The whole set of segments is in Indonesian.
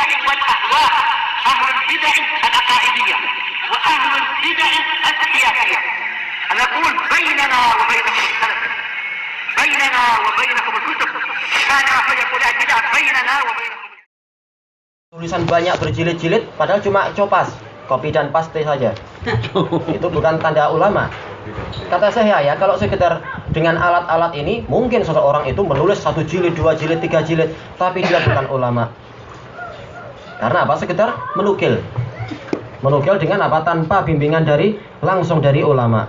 البدع والأهواء، أهل البدع العقائدية وأهل البدع السياسية. نقول بيننا وبينكم السلف، بيننا وبينكم الكتب، كان فيقول البدع بيننا وبينكم. Tulisan banyak berjilid-jilid padahal cuma copas, kopi dan paste saja. Itu bukan tanda ulama. Kata saya ya, kalau sekedar dengan alat-alat ini mungkin seseorang itu menulis 1 jilid, 2 jilid, 3 jilid, tapi dia bukan ulama. Karena apa? Sekedar menukil. Menukil dengan apa? Tanpa bimbingan langsung dari ulama.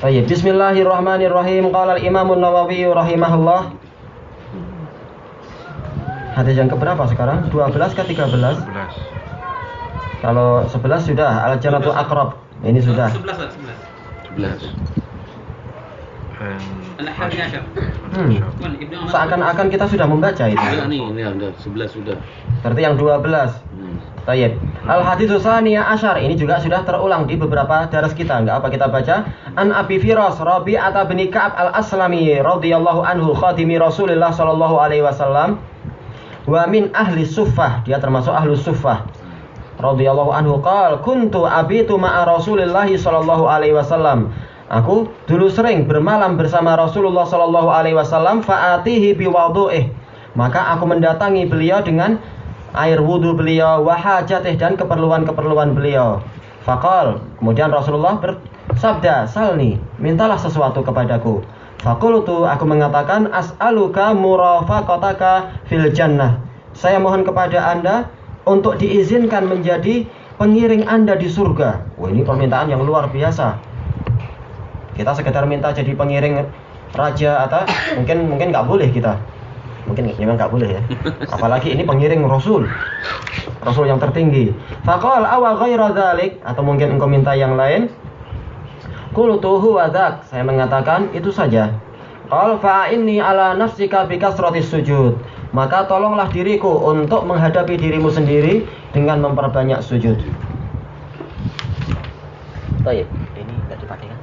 Baik, bismillahirrahmanirrahim. Qala al-Imam an-Nawawi rahimahullah. Hadis yang keberapa sekarang? 12 ke 13? 11. Kalau 11 sudah al-jannatu aqrab. Ini sudah. 11. Seakan-akan kita sudah membaca itu. Ini ada 11 sudah. Berarti yang 12. Baik. Al-haditsus tsaniyah asyar, ini juga sudah terulang di beberapa daras kita. Enggak apa kita baca. An Abi Firas Rabi'ah bin Ka'ab al-Aslami radhiyallahu anhu khatimi Rasulullah sallallahu alaihi wasallam. Wa min ahli suffah, dia termasuk ahli suffah. Radhiyallahu anhu qala kuntu abitu ma'a Rasulillah sallallahu alaihi wasallam. Aku dulu sering bermalam bersama Rasulullah sallallahu alaihi wasallam fa'atihi biwudu'ih. Maka aku mendatangi beliau dengan air wudu beliau wa hajatih dan keperluan-keperluan beliau. Faqal, kemudian Rasulullah bersabda, "Salni, mintalah sesuatu kepadaku." Faqultu, aku mengatakan, "As'aluka murafaqataka fil jannah." Saya mohon kepada Anda untuk diizinkan menjadi pengiring Anda di surga. Wah, ini permintaan yang luar biasa. Kita sekedar minta jadi pengiring raja atau mungkin nggak boleh kita. Mungkin memang nggak boleh ya. Apalagi ini pengiring Rasul yang tertinggi. Faqal awa ghaira dzalik, atau mungkin engkau minta yang lain. Qultu huwa dzak, saya mengatakan itu saja. Qal fa inni ala nafsika bi kasratis sujud. Maka tolonglah diriku untuk menghadapi dirimu sendiri dengan memperbanyak sujud. Baik, ini enggak dipakai kan?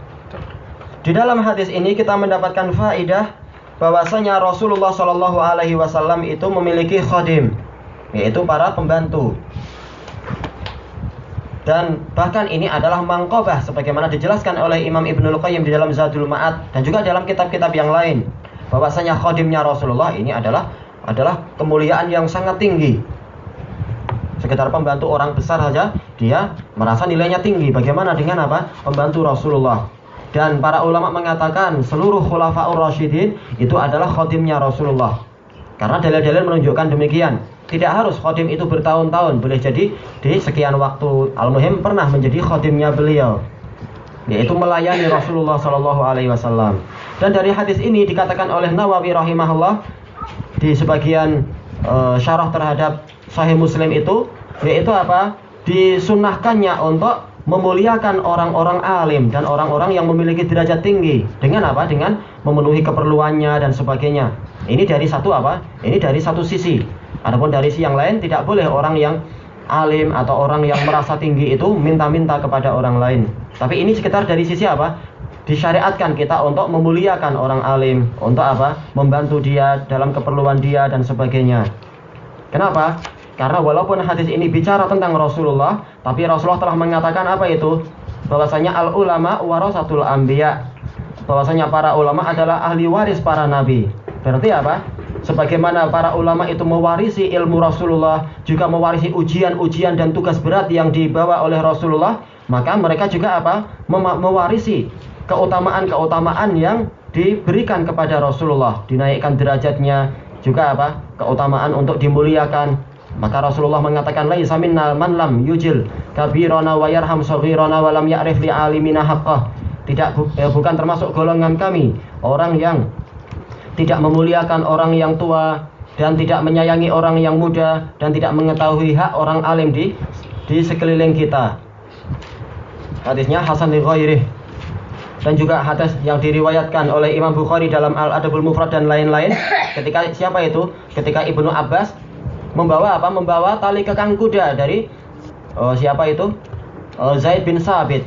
Di dalam hadis ini kita mendapatkan faedah bahwasanya Rasulullah Shallallahu alaihi wasallam itu memiliki khadim, yaitu para pembantu. Dan bahkan ini adalah mangqabah sebagaimana dijelaskan oleh Imam Ibnul Qayyim di dalam Zadul Ma'ad dan juga dalam kitab-kitab yang lain, bahwasanya khadimnya Rasulullah ini adalah kemuliaan yang sangat tinggi. Sekedar pembantu orang besar saja dia merasa nilainya tinggi. Bagaimana dengan apa? Pembantu Rasulullah. Dan para ulama mengatakan seluruh khulafaur rasyidin itu adalah khadimnya Rasulullah. Karena dalil-dalil menunjukkan demikian. Tidak harus khadim itu bertahun-tahun, boleh jadi di sekian waktu. Al-muhim pernah menjadi khadimnya beliau, yaitu melayani Rasulullah Shallallahu alaihi wasallam. Dan dari hadis ini dikatakan oleh Nawawi rahimahullah di sebagian syarah terhadap Sahih Muslim itu, yaitu apa? Disunnahkannya untuk memuliakan orang-orang alim dan orang-orang yang memiliki derajat tinggi dengan apa? Dengan memenuhi keperluannya dan sebagainya. Ini dari satu apa? Ini dari satu sisi. Adapun dari sisi yang lain tidak boleh orang yang alim atau orang yang merasa tinggi itu minta-minta kepada orang lain. Tapi ini sekitar dari sisi apa? Disyariatkan kita untuk memuliakan orang alim, untuk apa? Membantu dia dalam keperluan dia dan sebagainya. Kenapa? Karena walaupun hadis ini bicara tentang Rasulullah, tapi Rasulullah telah mengatakan apa itu? Bahwasanya al-ulama warasatul anbiya. Bahwasanya para ulama adalah ahli waris para nabi. Berarti apa? Sebagaimana para ulama itu mewarisi ilmu Rasulullah, juga mewarisi ujian-ujian dan tugas berat yang dibawa oleh Rasulullah, maka mereka juga apa? Mewarisi keutamaan-keutamaan yang diberikan kepada Rasulullah, dinaikkan derajatnya, juga apa? Keutamaan untuk dimuliakan. Maka Rasulullah mengatakan, laisa minna man lam yujil kabirana wa yarham saghirana wa lam ya'rif li alimina haqqah. Bukan termasuk golongan kami orang yang tidak memuliakan orang yang tua dan tidak menyayangi orang yang muda dan tidak mengetahui hak orang alim di sekeliling kita. Hadisnya hasan li ghairih. Dan juga hadis yang diriwayatkan oleh Imam Bukhari dalam Al-Adabul Mufrad dan lain-lain, ketika siapa itu? Ketika Ibnu Abbas membawa apa? Membawa tali kekang kuda dari siapa itu? Zaid bin Sabit.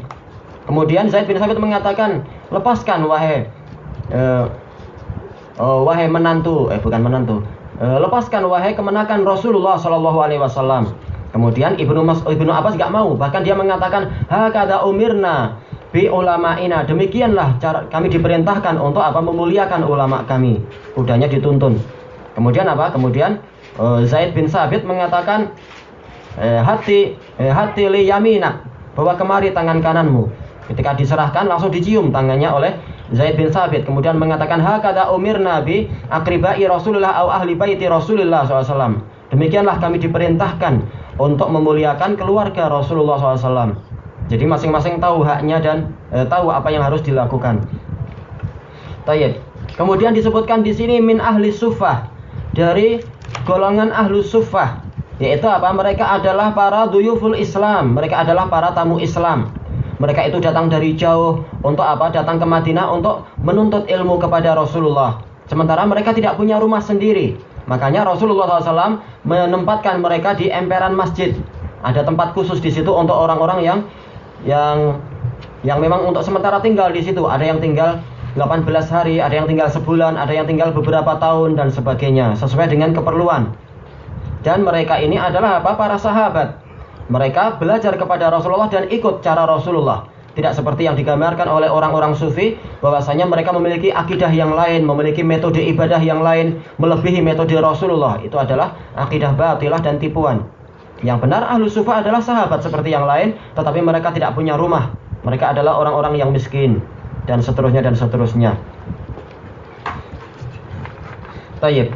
Kemudian Zaid bin Sabit mengatakan, "Lepaskan wahai menantu, bukan menantu, lepaskan wahai kemenakan Rasulullah Shallallahu Alaihi Wasallam. Kemudian Ibnu Abbas nggak mau, bahkan dia mengatakan hakadha umirna bi ulama'ina, demikianlah cara kami diperintahkan untuk apa, memuliakan ulama kami. Kudanya dituntun. Kemudian apa? Kemudian Zaid bin Sabit mengatakan hati li yaminak, bawa kemari tangan kananmu. Ketika diserahkan langsung dicium tangannya oleh Zaid bin Sabit. Kemudian mengatakan hakadha umirna bi akribai Rasulullah au ahli baiti Rasulullah SAW. Demikianlah kami diperintahkan untuk memuliakan keluarga Rasulullah SAW. Jadi masing-masing tahu haknya dan tahu apa yang harus dilakukan. Tayyib. Kemudian disebutkan di sini min ahli suffah, dari golongan ahlu suffah, yaitu apa? Mereka adalah para duyuful Islam, mereka adalah para tamu Islam. Mereka itu datang dari jauh untuk apa? Datang ke Madinah untuk menuntut ilmu kepada Rasulullah. Sementara mereka tidak punya rumah sendiri. Makanya Rasulullah SAW menempatkan mereka di emperan masjid. Ada tempat khusus di situ untuk orang-orang yang memang untuk sementara tinggal di situ. Ada yang tinggal 18 hari, ada yang tinggal sebulan, ada yang tinggal beberapa tahun dan sebagainya, sesuai dengan keperluan. Dan mereka ini adalah apa? Para sahabat. Mereka belajar kepada Rasulullah dan ikut cara Rasulullah. Tidak seperti yang digambarkan oleh orang-orang sufi, bahwasanya mereka memiliki akidah yang lain, memiliki metode ibadah yang lain, melebihi metode Rasulullah. Itu adalah akidah batilah dan tipuan. Yang benar ahlu sufa adalah sahabat seperti yang lain, tetapi mereka tidak punya rumah. Mereka adalah orang-orang yang miskin, dan seterusnya dan seterusnya. Tayyib.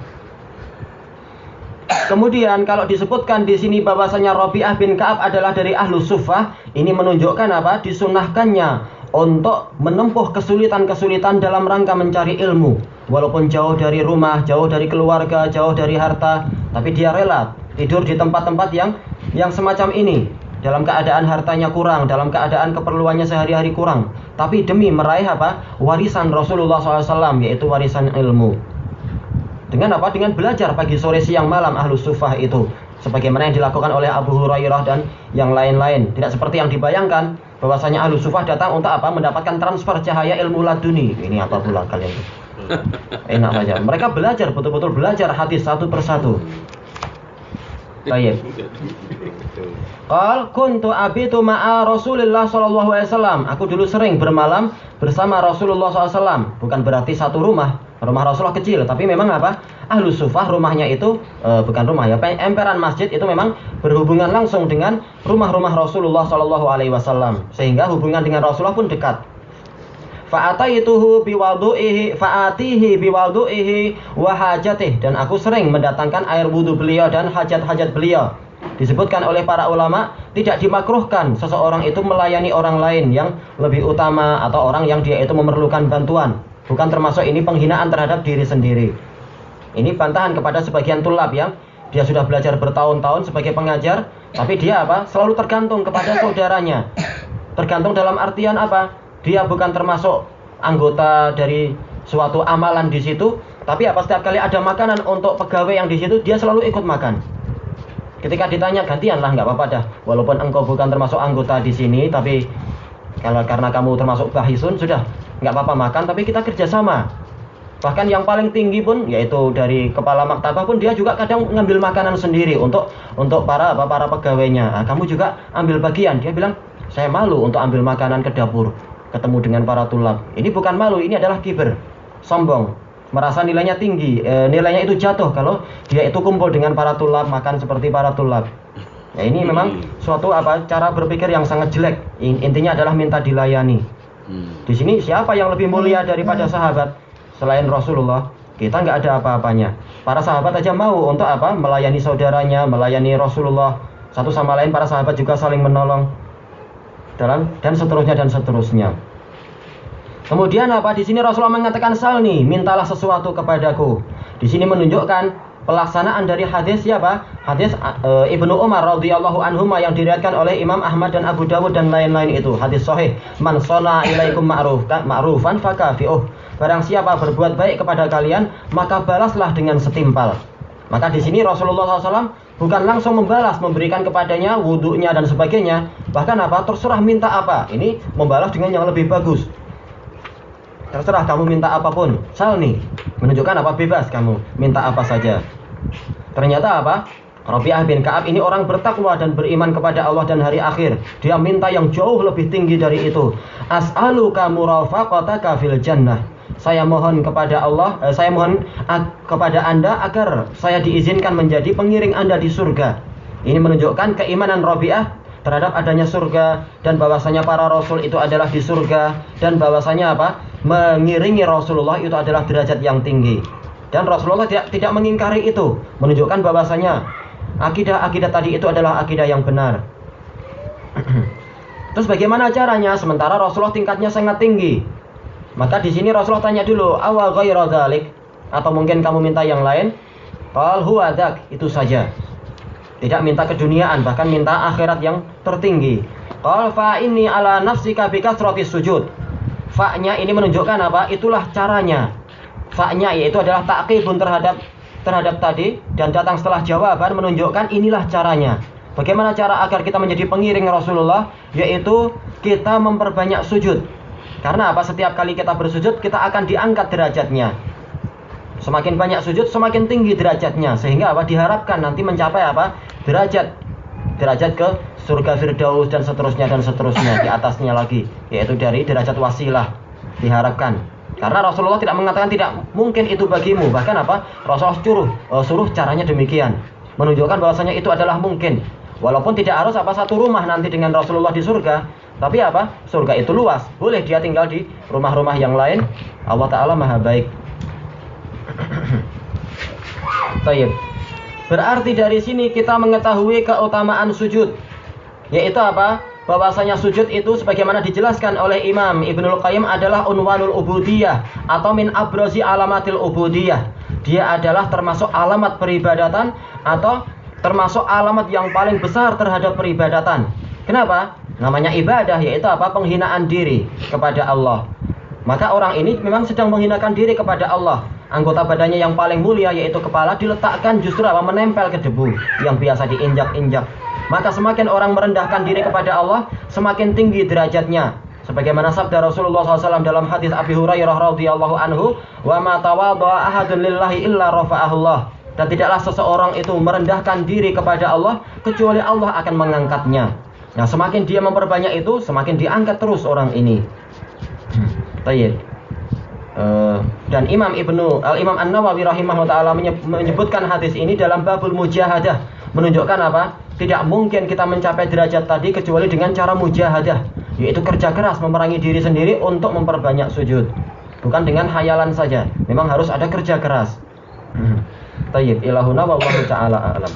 Kemudian kalau disebutkan di sini bahwasanya Rabi'ah bin Ka'ab adalah dari ahlu suffah, ini menunjukkan apa? Disunahkannya untuk menempuh kesulitan-kesulitan dalam rangka mencari ilmu. Walaupun jauh dari rumah, jauh dari keluarga, jauh dari harta, tapi dia rela tidur di tempat-tempat yang semacam ini. Dalam keadaan hartanya kurang, dalam keadaan keperluannya sehari-hari kurang, tapi demi meraih apa? Warisan Rasulullah SAW, yaitu warisan ilmu. Dengan apa? Dengan belajar pagi, sore, siang, malam ahlu suffah itu. Sebagaimana yang dilakukan oleh Abu Hurairah dan yang lain-lain. Tidak seperti yang dibayangkan, bahwasanya ahlu suffah datang untuk apa? Mendapatkan transfer cahaya ilmu laduni. Ini apa pula kalian? Enak saja. Mereka belajar, betul-betul belajar hadis satu persatu. Baik. Qal kuntu abitu ma'a Rasulillah sallallahu alaihi wasallam. Aku dulu sering bermalam bersama Rasulullah SAW. Bukan berarti satu rumah. Rumah Rasulullah kecil, tapi memang apa? Ahlu suffah rumahnya itu bukan rumah ya, emperan masjid itu memang berhubungan langsung dengan rumah-rumah Rasulullah sallallahu alaihi wasallam. Sehingga hubungan dengan Rasulullah pun dekat. Fa'ataituhu fa'atihi biwudu'ihi wa hajatih, dan aku sering mendatangkan air wudu beliau dan hajat-hajat beliau. Disebutkan oleh para ulama, tidak dimakruhkan seseorang itu melayani orang lain yang lebih utama atau orang yang dia itu memerlukan bantuan. Bukan termasuk ini penghinaan terhadap diri sendiri. Ini bantahan kepada sebagian tulab yang dia sudah belajar bertahun-tahun sebagai pengajar, tapi dia apa? Selalu tergantung kepada saudaranya. Tergantung dalam artian apa? Dia bukan termasuk anggota dari suatu amalan di situ, tapi apa? Setiap kali ada makanan untuk pegawai yang di situ, dia selalu ikut makan. Ketika ditanya, gantianlah, nggak apa-apa dah. Walaupun engkau bukan termasuk anggota di sini, tapi karena kamu termasuk bahisun, sudah nggak apa-apa makan, tapi kita kerjasama. Bahkan yang paling tinggi pun, yaitu dari kepala maktabah pun, dia juga kadang ngambil makanan sendiri untuk para pegawainya. Nah, kamu juga ambil bagian. Dia bilang, saya malu untuk ambil makanan ke dapur, ketemu dengan para tulab. Ini bukan malu, ini adalah kiber, sombong, merasa nilainya tinggi, nilainya itu jatuh kalau dia itu kumpul dengan para tulab, makan seperti para tulab. Nah, ini memang suatu cara berpikir yang sangat jelek. Intinya adalah minta dilayani. Di sini siapa yang lebih mulia daripada sahabat selain Rasulullah? Kita nggak ada apa-apanya. Para sahabat aja mau untuk melayani saudaranya, melayani Rasulullah. Satu sama lain para sahabat juga saling menolong dan seterusnya. Kemudian di sini Rasulullah mengatakan salni, mintalah sesuatu kepadaku. Di sini menunjukkan pelaksanaan dari hadis siapa? Hadis Ibnu Umar radhiyallahu anhuma yang diriwayatkan oleh Imam Ahmad dan Abu Dawud dan lain-lain itu. Hadis sahih, man shana ilaikum ma'rufan fakafi'uh. Barang siapa berbuat baik kepada kalian, maka balaslah dengan setimpal. Maka di sini Rasulullah SAW bukan langsung membalas, memberikan kepadanya wudunya dan sebagainya. Bahkan terserah minta apa. Ini membalas dengan yang lebih bagus. Terserah kamu minta apapun. Salni, menunjukkan bebas kamu minta apa saja. Ternyata apa? Rabi'ah bin Ka'ab ini orang bertakwa dan beriman kepada Allah dan hari akhir. Dia minta yang jauh lebih tinggi dari itu. As'aluka murafaqataka fil jannah. Saya mohon kepada Allah, saya mohon kepada Anda agar saya diizinkan menjadi pengiring Anda di surga. Ini menunjukkan keimanan Rabi'ah terhadap adanya surga dan bahwasanya para rasul itu adalah di surga dan bahwasanya apa? Mengiringi Rasulullah itu adalah derajat yang tinggi. Dan Rasulullah tidak mengingkari itu, menunjukkan bahwasanya akidah tadi itu adalah akidah yang benar. Terus bagaimana caranya? Sementara Rasulullah tingkatnya sangat tinggi. Maka di sini Rasulullah tanya dulu, awa ghairu dzalik, atau mungkin kamu minta yang lain? Qal huwa dzak, itu saja. Tidak minta keduniaan, bahkan minta akhirat yang tertinggi. Qal fa inni ala nafsika bi kasratis sujud. Fa-nya ini menunjukkan apa? Itulah caranya. Fa-nya yaitu adalah ta'qibun terhadap tadi dan datang setelah jawaban menunjukkan inilah caranya. Bagaimana cara agar kita menjadi pengiring Rasulullah? Yaitu kita memperbanyak sujud. Karena apa? Setiap kali kita bersujud kita akan diangkat derajatnya. Semakin banyak sujud semakin tinggi derajatnya. Sehingga apa? Diharapkan nanti mencapai apa? Derajat ke surga Firdaus dan seterusnya di atasnya lagi, yaitu dari derajat wasilah diharapkan. Karena Rasulullah tidak mengatakan tidak mungkin itu bagimu. Bahkan apa? Rasulullah suruh caranya demikian. Menunjukkan bahwasanya itu adalah mungkin. Walaupun tidak harus apa satu rumah nanti dengan Rasulullah di surga. Tapi apa? Surga itu luas. Boleh dia tinggal di rumah-rumah yang lain. Allah Ta'ala maha baik. Baik. Berarti dari sini kita mengetahui keutamaan sujud. Yaitu apa? Bahwasanya sujud itu sebagaimana dijelaskan oleh Imam Ibnul Qayyim adalah unwanul ubudiyah atau min abrazi alamatil ubudiyah. Dia adalah termasuk alamat peribadatan atau termasuk alamat yang paling besar terhadap peribadatan. Kenapa? Namanya ibadah, yaitu apa? Penghinaan diri kepada Allah. Maka orang ini memang sedang menghinakan diri kepada Allah. Anggota badannya yang paling mulia yaitu kepala diletakkan justru apa? Menempel ke debu yang biasa diinjak-injak. Maka semakin orang merendahkan diri kepada Allah, semakin tinggi derajatnya. Sebagaimana sabda Rasulullah SAW dalam hadis Abi Hurairah radhiyallahu anhu, "Wa ma tawadda'a ahadun lillahi illa rafa'ahullah." Dan tidaklah seseorang itu merendahkan diri kepada Allah kecuali Allah akan mengangkatnya. Nah, semakin dia memperbanyak itu, semakin diangkat terus orang ini. Baik. Dan Imam An-Nawawi rahimahullah ta'ala menyebutkan hadis ini dalam babul mujahadah, menunjukkan apa? Tidak mungkin kita mencapai derajat tadi kecuali dengan cara mujahadah, yaitu kerja keras memerangi diri sendiri untuk memperbanyak sujud. Bukan dengan hayalan saja, memang harus ada kerja keras. Tayyib, ilahuna wallahu ta'ala a'lam.